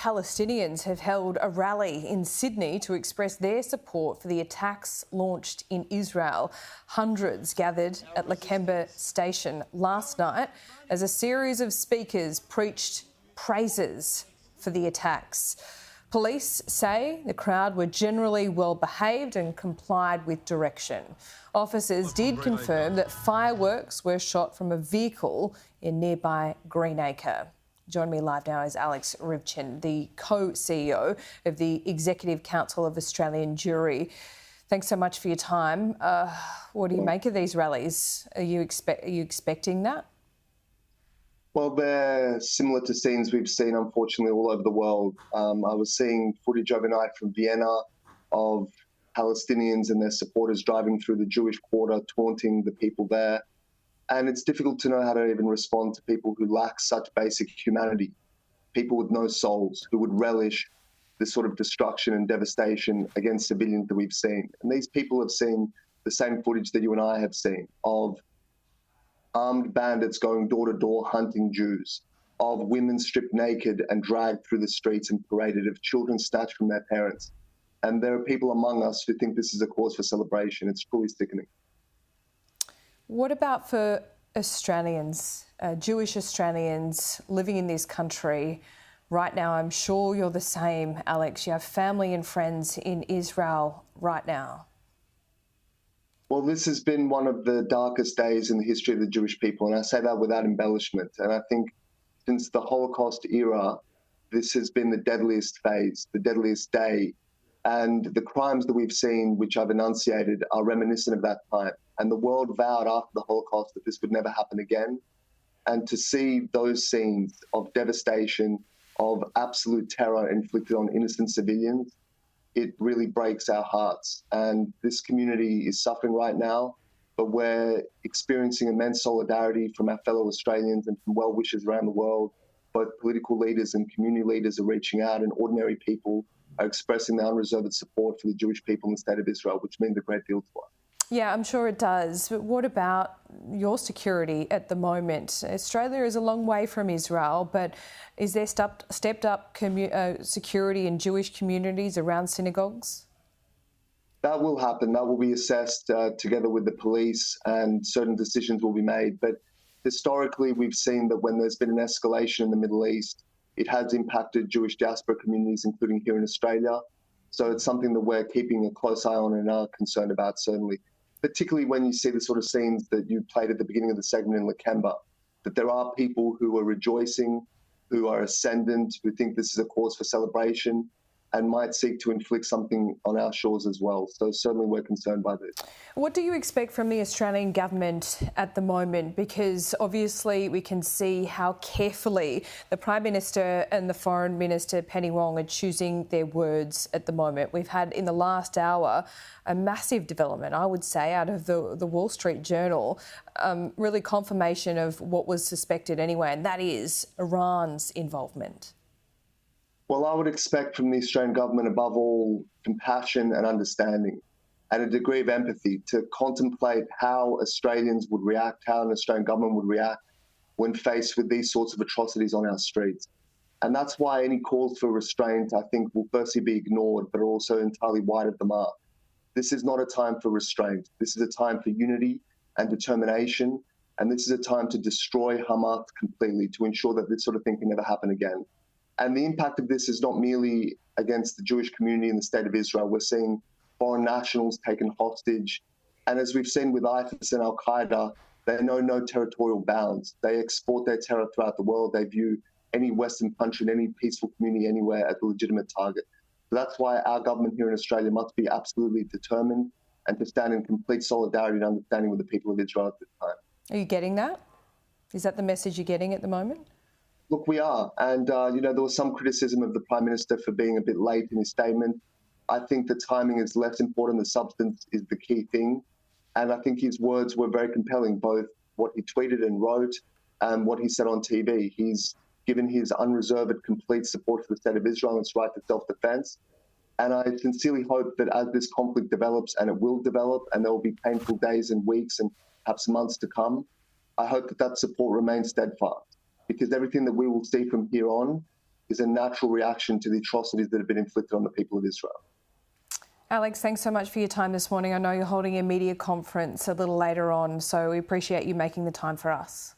Palestinians have held a rally in Sydney to express their support for the attacks launched in Israel. Hundreds gathered at Lakemba Station last night as a series of speakers preached praises for the attacks. Police say the crowd were generally well behaved and complied with direction. Officers did confirm that fireworks were shot from a vehicle in nearby Greenacre. Joining me live now is Ryvchin, the co-CEO of the Executive Council of Australian Jewry. Thanks so much for your time. What do you make of these rallies? Are you expecting that? Well, they're similar to scenes we've seen, unfortunately, all over the world. I was seeing footage overnight from Vienna of Palestinians and their supporters driving through the Jewish quarter, taunting the people there. And it's difficult to know how to even respond to people who lack such basic humanity, people with no souls, who would relish this sort of destruction and devastation against civilians that we've seen. And these people have seen the same footage that you and I have seen of armed bandits going door to door hunting Jews, of women stripped naked and dragged through the streets and paraded, of children snatched from their parents. And there are people among us who think this is a cause for celebration. It's truly sickening. What about for Australians, Jewish Australians living in this country right now? I'm sure you're the same, Alex. You have family and friends in Israel right now. Well, this has been one of the darkest days in the history of the Jewish people, and I say that without embellishment. And I think since the Holocaust era, this has been the deadliest phase, the deadliest day. And the crimes that we've seen, which I've enunciated, are reminiscent of that time. And the world vowed after the Holocaust that this would never happen again. And to see those scenes of devastation, of absolute terror inflicted on innocent civilians, it really breaks our hearts. And this community is suffering right now, but we're experiencing immense solidarity from our fellow Australians and from well-wishers around the world. Both political leaders and community leaders are reaching out, and ordinary people are expressing their unreserved support for the Jewish people in the state of Israel, which means a great deal to us. Yeah, I'm sure it does. But what about your security at the moment? Australia is a long way from Israel, but is there stepped up security in Jewish communities around synagogues? That will happen. That will be assessed together with the police, and certain decisions will be made. But historically, we've seen that when there's been an escalation in the Middle East, it has impacted Jewish diaspora communities, including here in Australia. So it's something that we're keeping a close eye on and are concerned about, certainly. Particularly when you see the sort of scenes that you played at the beginning of the segment in Lakemba, that there are people who are rejoicing, who are ascendant, who think this is a cause for celebration, and might seek to inflict something on our shores as well. So certainly we're concerned by this. What do you expect from the Australian government at the moment? Because obviously we can see how carefully the Prime Minister and the Foreign Minister, Penny Wong, are choosing their words at the moment. We've had in the last hour a massive development, I would say, out of the Wall Street Journal, really confirmation of what was suspected anyway, and that is Iran's involvement. Well, I would expect from the Australian government, above all, compassion and understanding and a degree of empathy to contemplate how Australians would react, how an Australian government would react when faced with these sorts of atrocities on our streets. And that's why any calls for restraint, I think, will firstly be ignored, but are also entirely wide of the mark. This is not a time for restraint. This is a time for unity and determination. And this is a time to destroy Hamas completely, to ensure that this sort of thing can never happen again. And the impact of this is not merely against the Jewish community in the state of Israel. We're seeing foreign nationals taken hostage. And as we've seen with ISIS and Al-Qaeda, they know no territorial bounds. They export their terror throughout the world. They view any Western country and any peaceful community anywhere as a legitimate target. So that's why our government here in Australia must be absolutely determined and to stand in complete solidarity and understanding with the people of Israel at this time. Are you getting that? Is that the message you're getting at the moment? Look, we are. And, there was some criticism of the Prime Minister for being a bit late in his statement. I think the timing is less important. The substance is the key thing. And I think his words were very compelling, both what he tweeted and wrote and what he said on TV. He's given his unreserved, complete support for the state of Israel and its right to self-defense. And I sincerely hope that as this conflict develops, and it will develop, and there will be painful days and weeks and perhaps months to come, I hope that that support remains steadfast, because everything that we will see from here on is a natural reaction to the atrocities that have been inflicted on the people of Israel. Alex, thanks so much for your time this morning. I know you're holding a media conference a little later on, so we appreciate you making the time for us.